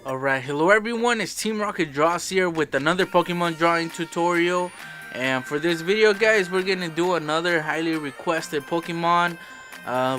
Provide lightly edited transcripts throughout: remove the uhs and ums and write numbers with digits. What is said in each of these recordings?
Alright, hello everyone, it's Teamrocketdraws here with another Pokemon drawing tutorial. And for this video guys, we're gonna do another highly requested Pokemon.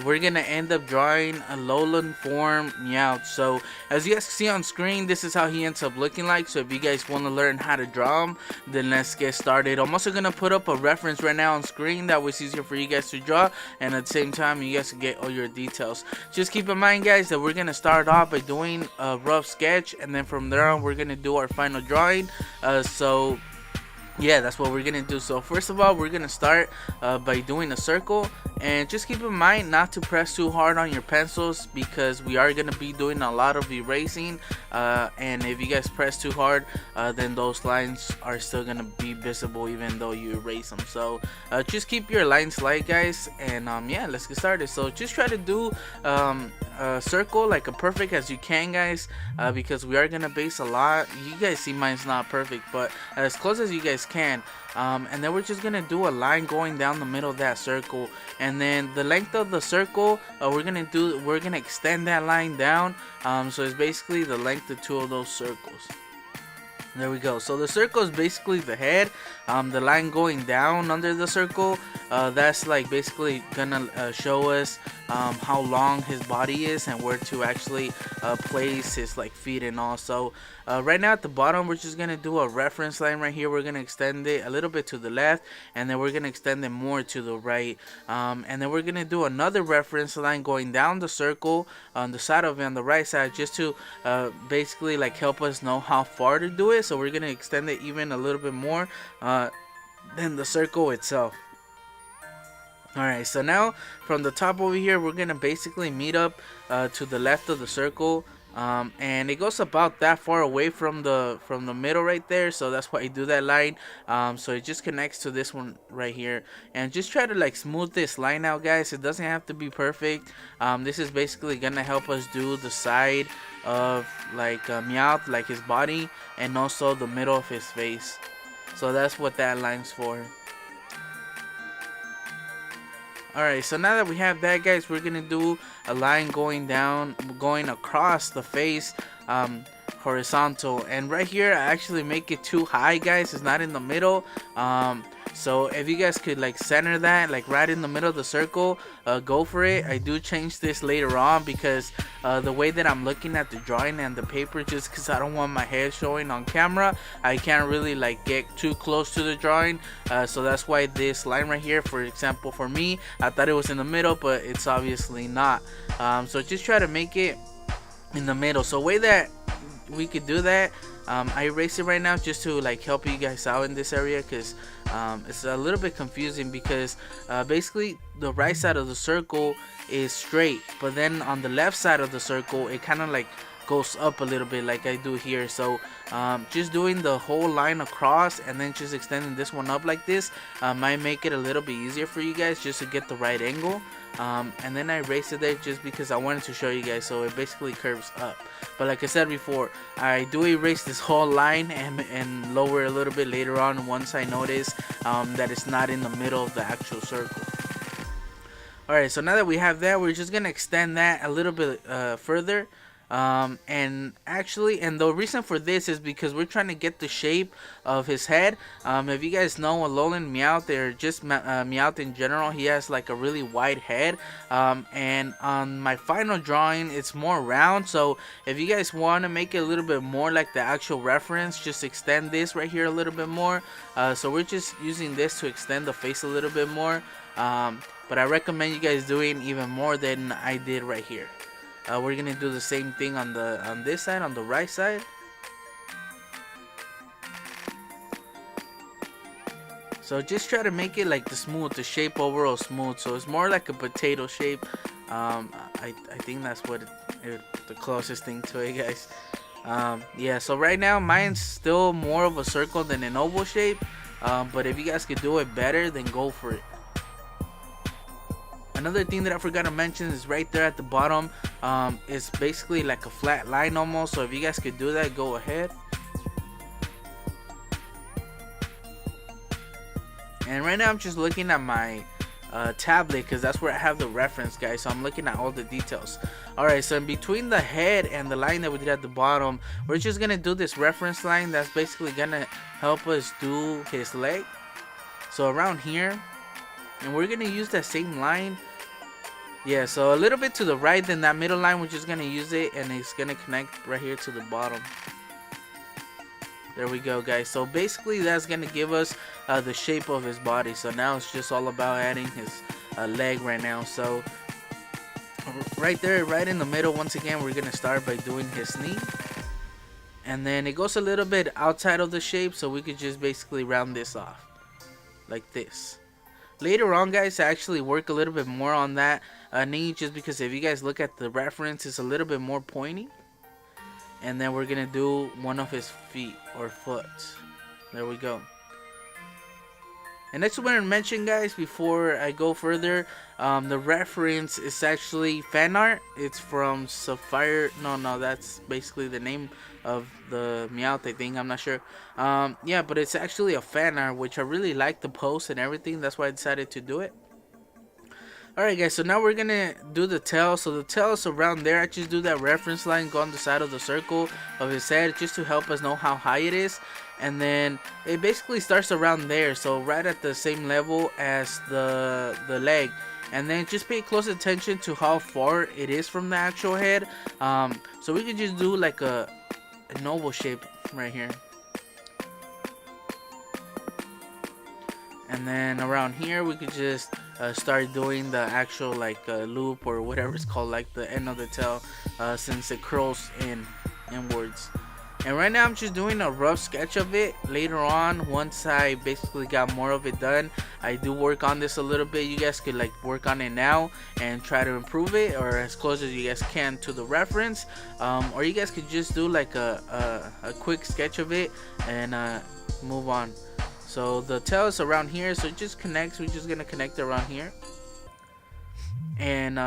We're gonna end up drawing a Alolan form Meowth. So as you guys can see on screen, this is how he ends up looking like. So if you guys want to learn how to draw him, then let's get started. I'm also gonna put up a reference right now on screen, that was easier for you guys to draw, and at the same time you guys can get all your details. Just keep in mind guys that we're gonna start off by doing a rough sketch, and then from there on we're gonna do our final drawing. So yeah, that's what we're gonna do. So first of all, we're gonna start by doing a circle, and just keep in mind not to press too hard on your pencils because we are gonna be doing a lot of erasing, and if you guys press too hard, then those lines are still gonna be visible even though you erase them. So just keep your lines light guys, and yeah, let's get started. So just try to do a circle like a perfect as you can guys, because we are gonna base a lot. You guys see mine's not perfect, but as close as you guys can. And then we're just gonna do a line going down the middle of that circle, and then the length of the circle, we're gonna extend that line down, so it's basically the length of two of those circles. There we go. So the circle is basically the head. The line going down under the circle, that's like basically gonna show us how long his body is and where to actually place his like feet and all. So right now at the bottom, we're just gonna do a reference line right here. We're gonna extend it a little bit to the left, and then we're gonna extend it more to the right, and then we're gonna do another reference line going down the circle on the side of it, on the right side, just to basically like help us know how far to do it. So we're gonna extend it even a little bit more than the circle itself. Alright, so now from the top over here, we're gonna basically meet up to the left of the circle, and it goes about that far away from the middle right there, so that's why I do that line. So it just connects to this one right here, and just try to like smooth this line out guys. It doesn't have to be perfect. This is basically gonna help us do the side of like Meowth, like his body, and also the middle of his face. So that's what that line's for. Alright, so now that we have that guys, we're gonna do a line going down, going across the face, horizontal. And right here I actually make it too high guys, it's not in the middle. So if you guys could like center that like right in the middle of the circle, go for it. I do change this later on because the way that I'm looking at the drawing and the paper, just because I don't want my head showing on camera, I can't really like get too close to the drawing. So that's why this line right here, for example, for me, I thought it was in the middle, but it's obviously not. So just try to make it in the middle. So way that we could do that, I erase it right now just to like help you guys out in this area, because it's a little bit confusing because basically the right side of the circle is straight, but then on the left side of the circle it kind of like goes up a little bit like I do here. So just doing the whole line across and then just extending this one up like this might make it a little bit easier for you guys just to get the right angle. And then I erased it there just because I wanted to show you guys, so it basically curves up. But like I said before, I do erase this whole line and lower a little bit later on once I notice that it's not in the middle of the actual circle. Alright, so now that we have that, we're just gonna extend that a little bit further. And the reason for this is because we're trying to get the shape of his head. If you guys know Alolan Meowth, or just Meowth in general, he has like a really wide head, and on my final drawing it's more round. So if you guys want to make it a little bit more like the actual reference, just extend this right here a little bit more. So we're just using this to extend the face a little bit more, but I recommend you guys doing even more than I did right here. We're gonna do the same thing on this side, on the right side. So just try to make it like the shape overall smooth, so it's more like a potato shape. I think that's what the closest thing to it guys. Yeah, so right now mine's still more of a circle than an oval shape, but if you guys could do it better, then go for it. Another thing that I forgot to mention is right there at the bottom, it's basically like a flat line almost, so if you guys could do that, go ahead. And right now I'm just looking at my tablet because that's where I have the reference, guys. So I'm looking at all the details. Alright, so in between the head and the line that we did at the bottom, we're just gonna do this reference line that's basically gonna help us do his leg. So around here, and we're gonna use that same line. Yeah, so a little bit to the right, then that middle line, we're just gonna use it, and it's gonna connect right here to the bottom. There we go, guys. So basically that's gonna give us the shape of his body. So now it's just all about adding his leg right now. So right there, right in the middle, once again, we're gonna start by doing his knee, and then it goes a little bit outside of the shape, so we could just basically round this off like this. Later on, guys, I actually work a little bit more on that knee, just because if you guys look at the reference, it's a little bit more pointy. And then we're gonna do one of his feet or foot. There we go. And next, I want to mention, guys, before I go further, the reference is actually fan art. It's from Sapphire. No, that's basically the name of the Meowth, I think. I'm not sure. Yeah, but it's actually a fan art, which I really like the post and everything. That's why I decided to do it. Alright, guys, so now we're gonna do the tail. So the tail is around there. I just do that reference line, go on the side of the circle of his head, just to help us know how high it is. And then it basically starts around there, so right at the same level as the leg. And then just pay close attention to how far it is from the actual head. So we could just do like an oval shape right here. And then around here we could just start doing the actual like loop or whatever it's called, like the end of the tail, since it curls inwards. And right now I'm just doing a rough sketch of it. Later on, once I basically got more of it done, I do work on this a little bit. You guys could like work on it now and try to improve it, or as close as you guys can to the reference, or you guys could just do like a quick sketch of it and move on. So the tail is around here, so it just connects. We're just gonna connect around here. And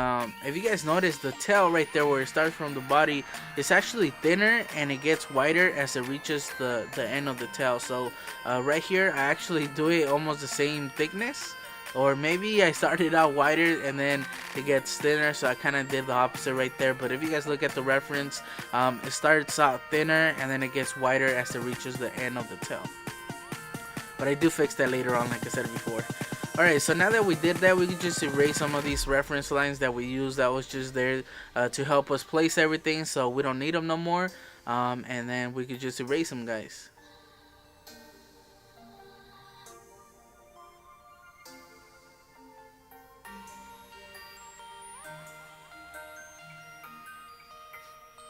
if you guys notice, the tail right there where it starts from the body, it's actually thinner and it gets wider as it reaches the end of the tail. So right here I actually do it almost the same thickness, or maybe I started out wider and then it gets thinner, so I kind of did the opposite right there. But if you guys look at the reference, it starts out thinner and then it gets wider as it reaches the end of the tail. But I do fix that later on, like I said before. Alright, so now that we did that, we can just erase some of these reference lines that we used that was just there to help us place everything, so we don't need them no more. And then we could just erase them, guys.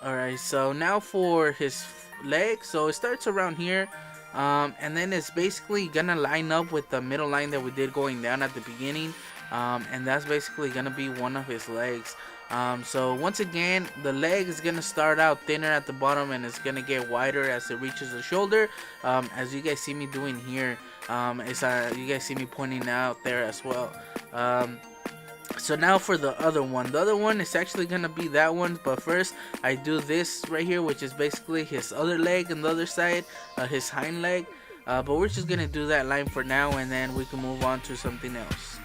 Alright, so now for his leg, so it starts around here. And then it's basically gonna line up with the middle line that we did going down at the beginning, and that's basically gonna be one of his legs. So once again, the leg is gonna start out thinner at the bottom and it's gonna get wider as it reaches the shoulder, as you guys see me doing here. You guys see me pointing out there as well. So now for the other one is actually gonna be that one, but first I do this right here, which is basically his other leg on the other side, his hind leg. But we're just gonna do that line for now, and then we can move on to something else.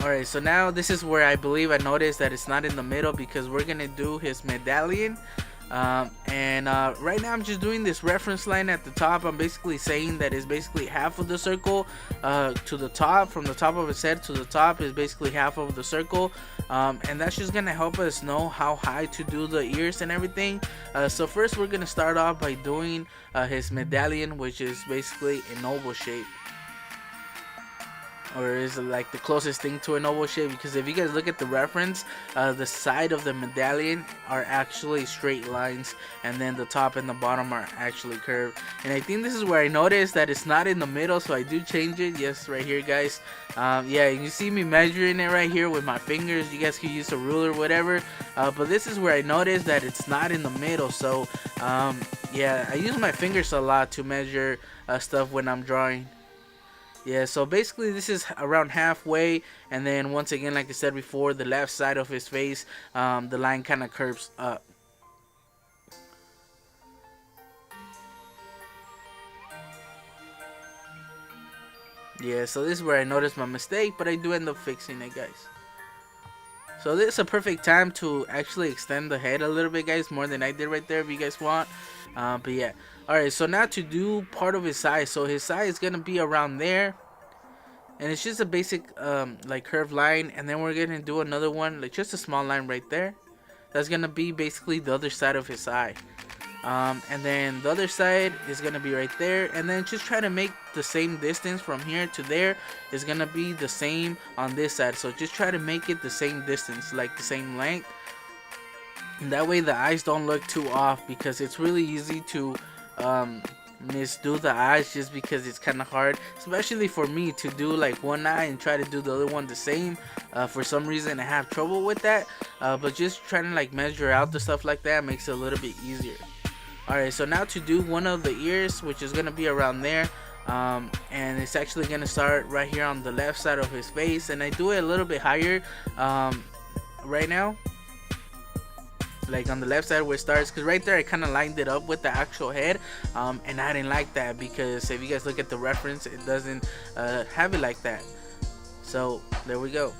Alright, so now this is where I believe I noticed that it's not in the middle, because we're gonna do his medallion. Right now I'm just doing this reference line at the top. I'm basically saying that it's basically half of the circle to the top. From the top of his head to the top is basically half of the circle, and that's just gonna help us know how high to do the ears and everything. So first we're gonna start off by doing his medallion, which is basically an oval shape, or is like the closest thing to an oval shape, because if you guys look at the reference, the side of the medallion are actually straight lines, and then the top and the bottom are actually curved. And I think this is where I noticed that it's not in the middle, so I do change it. Yes, right here, guys. Yeah, you see me measuring it right here with my fingers. You guys can use a ruler or whatever, but this is where I noticed that it's not in the middle. So yeah, I use my fingers a lot to measure stuff when I'm drawing. Yeah, so basically this is around halfway, and then once again, like I said before, the left side of his face, the line kind of curves up. Yeah, so this is where I noticed my mistake, but I do end up fixing it, guys. So this is a perfect time to actually extend the head a little bit, guys, more than I did right there if you guys want. But yeah, alright, so now to do part of his eye. So his eye is gonna be around there, and it's just a basic like curved line, and then we're gonna do another one, like just a small line right there. That's gonna be basically the other side of his eye. And then the other side is gonna be right there, and then just try to make the same distance from here to there is gonna be the same on this side. So just try to make it the same distance, like the same length, and that way the eyes don't look too off, because it's really easy to misdo the eyes, just because it's kind of hard, especially for me, to do like one eye and try to do the other one the same. For some reason I have trouble with that, but just trying to like measure out the stuff like that makes it a little bit easier. Alright, so now to do one of the ears, which is going to be around there, and it's actually going to start right here on the left side of his face, and I do it a little bit higher right now, like on the left side where it starts, because right there I kind of lined it up with the actual head, and I didn't like that, because if you guys look at the reference, it doesn't have it like that. So there we go.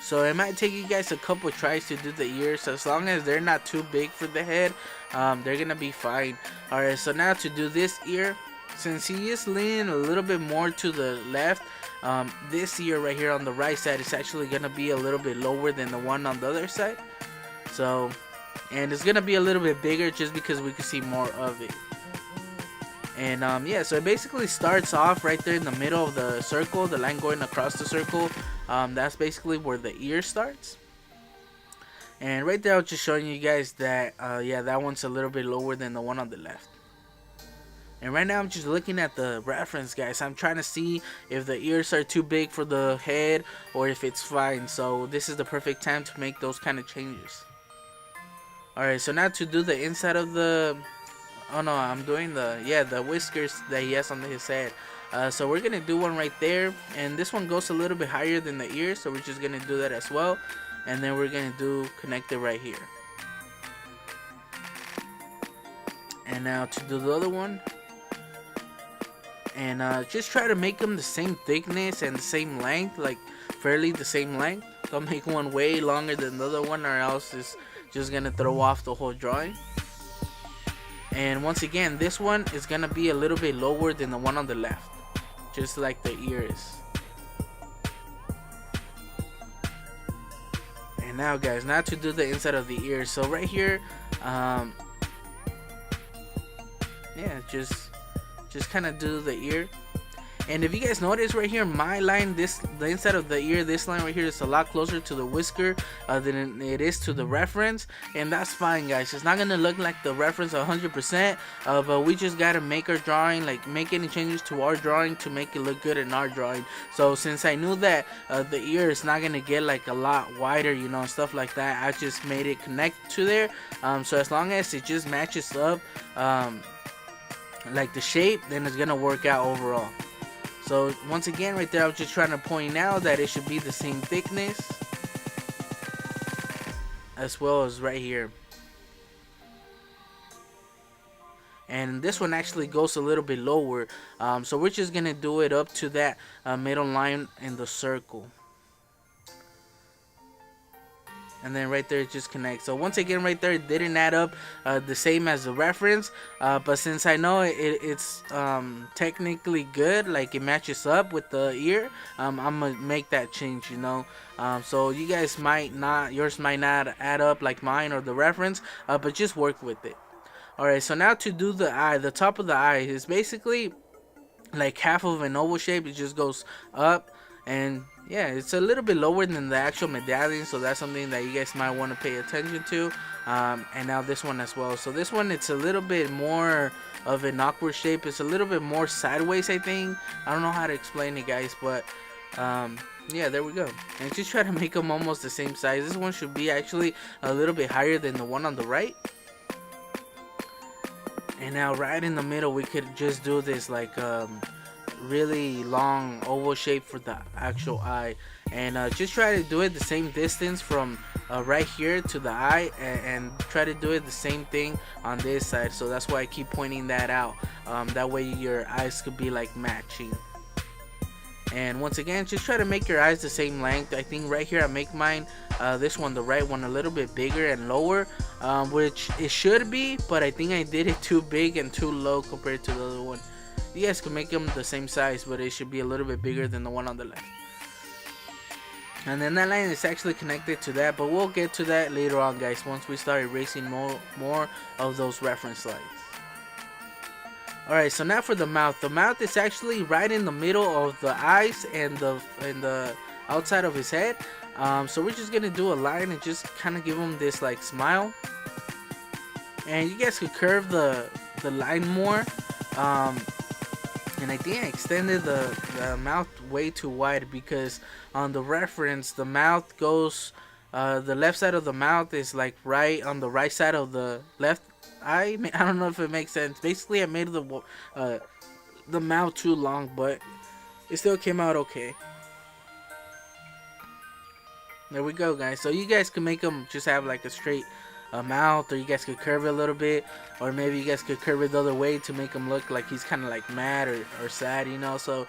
So it might take you guys a couple tries to do the ears. As long as they're not too big for the head, they're gonna be fine. Alright, so now to do this ear, since he is leaning a little bit more to the left, this ear right here on the right side is actually gonna be a little bit lower than the one on the other side. So, and it's gonna be a little bit bigger just because we can see more of it. And yeah, so it basically starts off right there in the middle of the circle, the line going across the circle. That's basically where the ear starts. And right there I was just showing you guys that yeah, that one's a little bit lower than the one on the left. And right now I'm just looking at the reference, guys. I'm trying to see if the ears are too big for the head or if it's fine. So this is the perfect time to make those kind of changes. Alright, so now to do the inside of the... Oh no, I'm doing the whiskers that he has on his head. So we're gonna do one right there, and this one goes a little bit higher than the ear, so we're just gonna do that as well, and then we're gonna do connect it right here. And now to do the other one, and just try to make them the same thickness and the same length, like fairly the same length. Don't make one way longer than the other one, or else it's just gonna throw off the whole drawing. And once again, this one is gonna be a little bit lower than the one on the left, just like the ear is. And now guys, now to do the inside of the ear. So right here, yeah, just kind of do the ear. And if you guys notice right here, my line, the inside of the ear, this line right here is a lot closer to the whisker than it is to the reference, and that's fine, guys. It's not gonna look like the reference 100%, but we just gotta make our drawing, like make any changes to our drawing to make it look good in our drawing. So since I knew that the ear is not gonna get like a lot wider, you know, stuff like that, I just made it connect to there. So as long as it just matches up like the shape, then it's gonna work out overall. So once again, right there, I was just trying to point out that it should be the same thickness as well as right here. And this one actually goes a little bit lower, so we're just gonna do it up to that middle line in the circle. And then right there it just connects. So once again, right there it didn't add up the same as the reference, but since I know it's technically good, like it matches up with the ear, I'm gonna make that change, you know. So you guys might not, yours might not add up like mine or the reference, but just work with it. Alright, so now to do the eye, the top of the eye is basically like half of an oval shape. It just goes up, and yeah, it's a little bit lower than the actual medallion, so that's something that you guys might want to pay attention to. And now this one as well. So this one, it's a little bit more of an awkward shape. It's a little bit more sideways, I think. I don't know how to explain it, guys, but yeah, there we go. And just try to make them almost the same size. This one should be actually a little bit higher than the one on the right. And now right in the middle, we could just do this like really long oval shape for the actual eye, and just try to do it the same distance from right here to the eye, and try to do it the same thing on this side. So that's why I keep pointing that out, that way your eyes could be like matching. And once again, just try to make your eyes the same length. I think right here I make mine, this one, the right one, a little bit bigger and lower, which it should be, but I think I did it too big and too low compared to the other one. You guys can make them the same size, but it should be a little bit bigger than the one on the left. And then that line is actually connected to that, but we'll get to that later on, guys, once we start erasing more of those reference lines. Alright, so now for the mouth. The mouth is actually right in the middle of the eyes and the outside of his head. So we're just gonna do a line and just kind of give him this like smile. And you guys could curve the line more. And I think I extended the mouth way too wide, because on the reference the mouth goes, the left side of the mouth is like right on the right side of the left eye. I don't know if it makes sense. Basically, I made the mouth too long, but it still came out okay. There we go, guys. So you guys can make them just have like a straight mouth, or you guys could curve it a little bit, or maybe you guys could curve it the other way to make him look like he's kind of like mad or sad, you know. So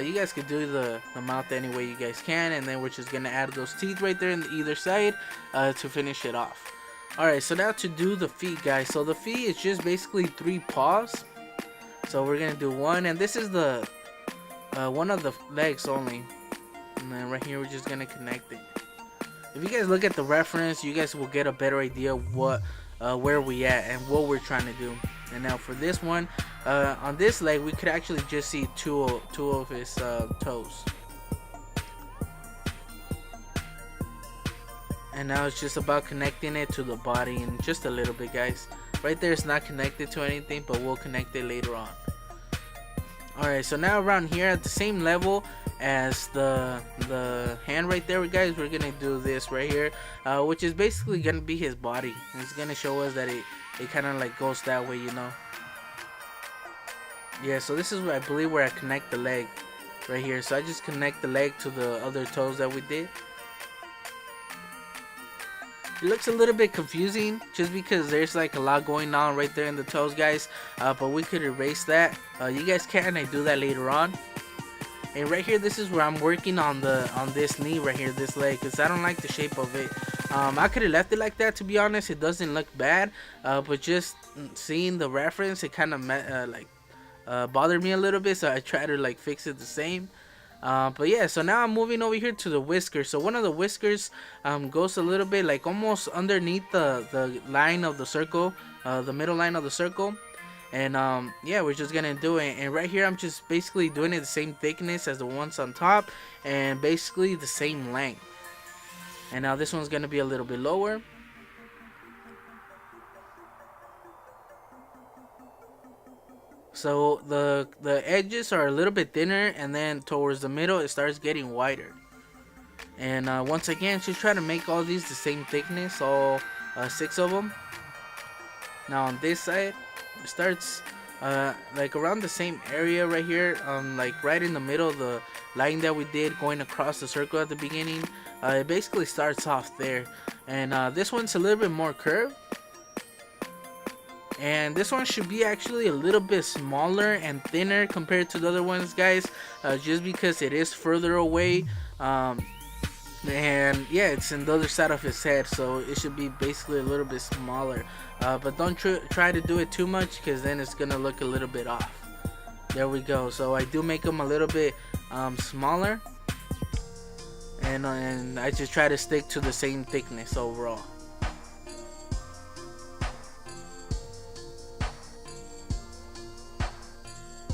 you guys could do the mouth any way you guys can, and then we're just gonna add those teeth right there in either side to finish it off. Alright, so now to do the feet, guys. So the feet is just basically 3 paws. So we're gonna do one, and this is the one of the legs only, and then right here we're just gonna connect it. If you guys look at the reference, you guys will get a better idea of what where we at and what we're trying to do. And now for this one, on this leg we could actually just see two of his toes. And now it's just about connecting it to the body, and just a little bit, guys. Right there it's not connected to anything, but we'll connect it later on. Alright, so now around here at the same level as the hand right there, guys, we're gonna do this right here, which is basically gonna be his body. It's gonna show us that it kind of like goes that way, you know. Yeah, so this is where I believe where I connect the leg right here. So I just connect the leg to the other toes that we did. It looks a little bit confusing just because there's like a lot going on right there in the toes, guys, but we could erase that. You guys can, I do that later on. And right here, this is where I'm working on this knee right here, this leg, because I don't like the shape of it. I could have left it like that, to be honest. It doesn't look bad, but just seeing the reference, it kind of bothered me a little bit, so I try to like fix it the same. But yeah, so now I'm moving over here to the whiskers. So one of the whiskers goes a little bit like almost underneath the line of the circle, the middle line of the circle. And yeah, we're just gonna do it. And right here I'm just basically doing it the same thickness as the ones on top, and basically the same length. And now this one's gonna be a little bit lower. So the edges are a little bit thinner, and then towards the middle it starts getting wider. And once again, just try to make all these the same thickness, all 6 of them. Now on this side, it starts like around the same area right here, like right in the middle of the line that we did going across the circle at the beginning. It basically starts off there, and this one's a little bit more curved. And this one should be actually a little bit smaller and thinner compared to the other ones, guys, just because it is further away. And yeah, it's in the other side of his head, so it should be basically a little bit smaller. But don't try to do it too much, because then it's gonna look a little bit off. There we go. So I do make them a little bit smaller, and I just try to stick to the same thickness overall.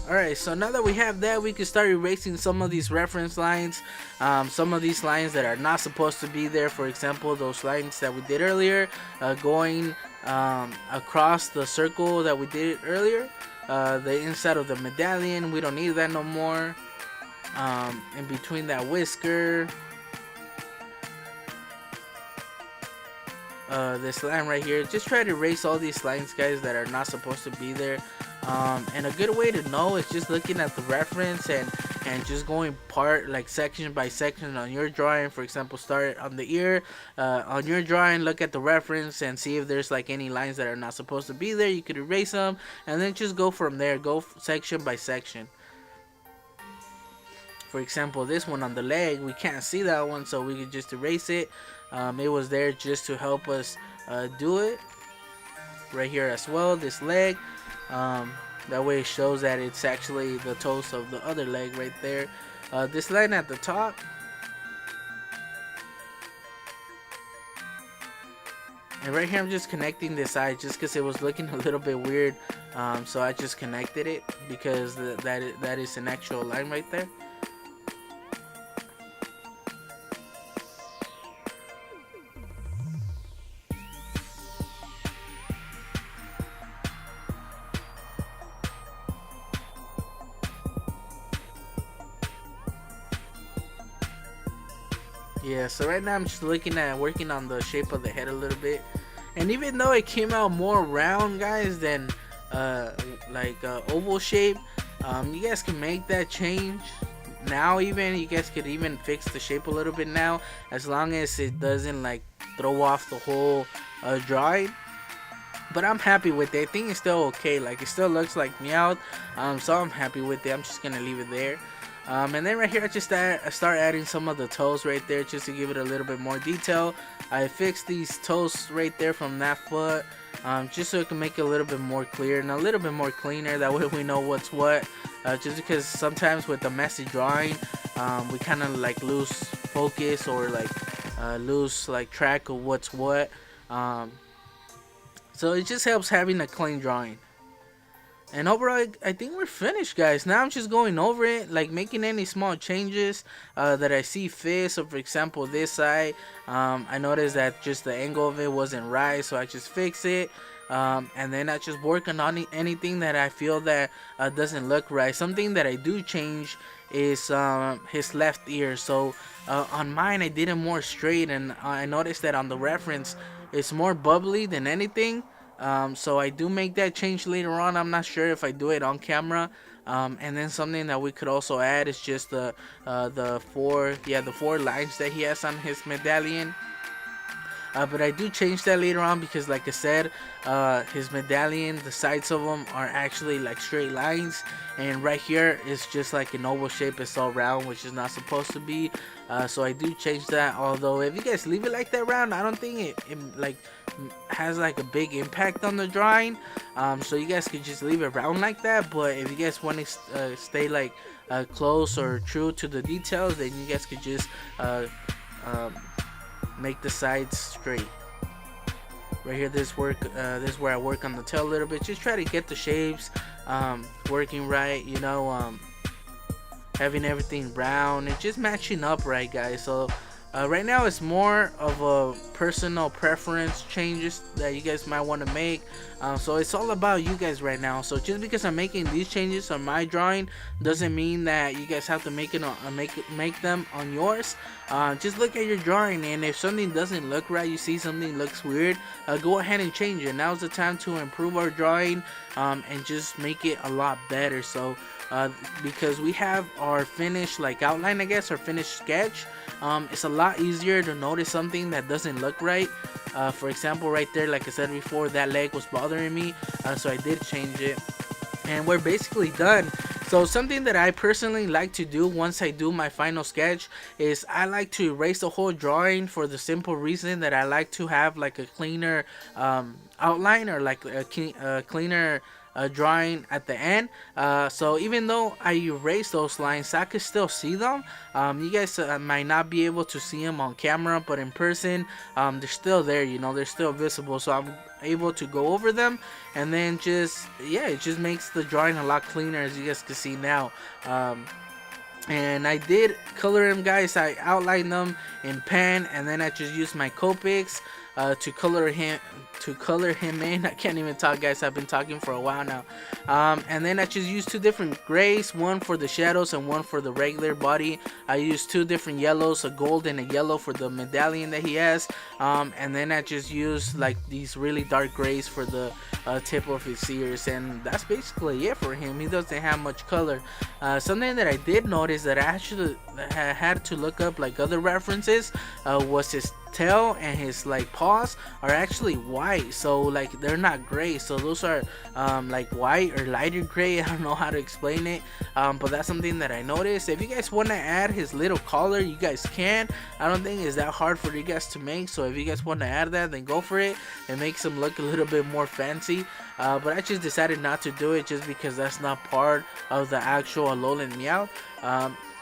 Alright, so now that we have that, we can start erasing some of these reference lines, some of these lines that are not supposed to be there. For example, those lines that we did earlier, going across the circle that we did earlier, the inside of the medallion, we don't need that no more. In between that whisker, this line right here, just try to erase all these lines, guys, that are not supposed to be there. And a good way to know is just looking at the reference and just going like section by section on your drawing. For example, start on the ear, on your drawing, look at the reference and see if there's like any lines that are not supposed to be there. You could erase them, and then just go from there, go section by section. for example, this one on the leg, we can't see that one, so we could just erase it. It was there just to help us do it. Right here as well, this leg. That way it shows that it's actually the toes of the other leg right there. This line at the top. And right here I'm just connecting this eye just because it was looking a little bit weird. So I just connected it because that is an actual line right there. Yeah, so right now I'm just looking at working on the shape of the head a little bit. And even though it came out more round, guys, than oval shape, you guys can make that change now. Even you guys could even fix the shape a little bit now, as long as it doesn't like throw off the whole drawing. But I'm happy with it. I think it's still okay. Like, it still looks like Meowth, so I'm happy with it. I'm just gonna leave it there. And then right here I just start adding some of the toes right there just to give it a little bit more detail. I fixed these toes right there from that foot, just so it can make it a little bit more clear and a little bit more cleaner. That way we know what's what, just because sometimes with the messy drawing, we kind of like lose focus or like lose like track of what's what. So it just helps having a clean drawing. And overall, I think we're finished, guys. Now I'm just going over it, like making any small changes that I see fit. So for example, this eye, I noticed that just the angle of it wasn't right, so I just fix it. And then I just work on anything that I feel that doesn't look right. Something that I do change is his left ear. So on mine I did it more straight, and I noticed that on the reference it's more bubbly than anything. So I do make that change later on. I'm not sure if I do it on camera. And then something that we could also add is just the four lines that he has on his medallion. But I do change that later on because, like I said, his medallion, the sides of them are actually like straight lines, and right here is just like an oval shape. It's all round, which is not supposed to be. So I do change that. Although if you guys leave it like that round, I don't think it like has like a big impact on the drawing. So you guys could just leave it round like that. But if you guys want to stay like close or true to the details, then you guys could just make the sides straight. Right here, this is where I work on the tail a little bit. Just try to get the shapes working right, you know, having everything round and just matching up right, guys. So right now it's more of a personal preference changes that you guys might want to make. So it's all about you guys right now. So just because I'm making these changes on my drawing doesn't mean that you guys have to make them on yours. Just look at your drawing, and if something doesn't look right, you see something looks weird, go ahead and change it. Now's the time to improve our drawing and just make it a lot better. So because we have our finished like outline, I guess, our finished sketch, it's a lot easier to notice something that doesn't look right. For example, right there, like I said before, that leg was bothering me, so I did change it, and we're basically done. So something that I personally like to do once I do my final sketch is I like to erase the whole drawing, for the simple reason that I like to have like a cleaner outline, or like a cleaner drawing at the end. So even though I erase those lines, I could still see them. You guys might not be able to see them on camera, but in person they're still there, you know, they're still visible. So I'm able to go over them, and then just, yeah, it just makes the drawing a lot cleaner, as you guys can see now. And I did color them, guys. I outlined them in pen, and then I just used my Copics to color him in. I can't even talk, guys. I've been talking for a while now. And then I just used two different grays, one for the shadows and one for the regular body. I used two different yellows, a gold and a yellow for the medallion that he has. And then I just used like these really dark grays for the tip of his ears, and that's basically it for him. He doesn't have much color. Something that I did notice that I actually had to look up like other references was his tail and his like paws are actually white, so like they're not gray. So those are like white or lighter gray. I don't know how to explain it, but that's something that I noticed. If you guys want to add his little collar, you guys can. I don't think it's that hard for you guys to make, so if you guys want to add that, then go for it. It makes him look a little bit more fancy, but I just decided not to do it just because that's not part of the actual Alolan Meowth.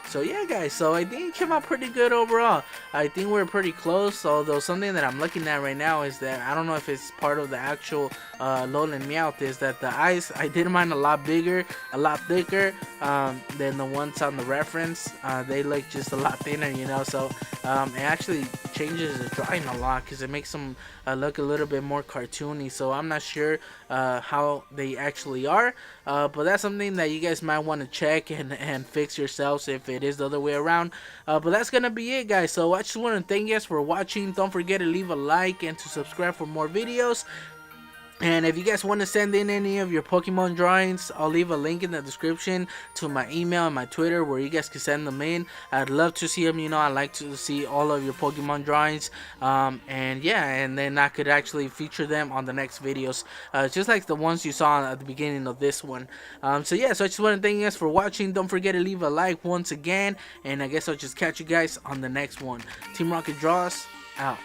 So yeah guys, so I think it came out pretty good overall. I think we're pretty close, although something that I'm looking at right now is that I don't know if it's part of the actual Alolan Meowth, is that the eyes, I did mine a lot bigger, a lot thicker than the ones on the reference. They look just a lot thinner, you know, so it actually changes the drawing a lot because it makes them look a little bit more cartoony. So I'm not sure how they actually are, but that's something that you guys might want to check and fix yourselves if it is the other way around. But that's gonna be it guys, so I just want to thank you guys for watching. Don't forget to leave a like and to subscribe for more videos. And if you guys want to send in any of your Pokemon drawings, I'll leave a link in the description to my email and my Twitter where you guys can send them in. I'd love to see them, you know. I like to see all of your Pokemon drawings. And yeah, and then I could actually feature them on the next videos, just like the ones you saw at the beginning of this one. So yeah, so I just want to thank you guys for watching. Don't forget to leave a like once again, and I guess I'll just catch you guys on the next one. Team Rocket Draws out.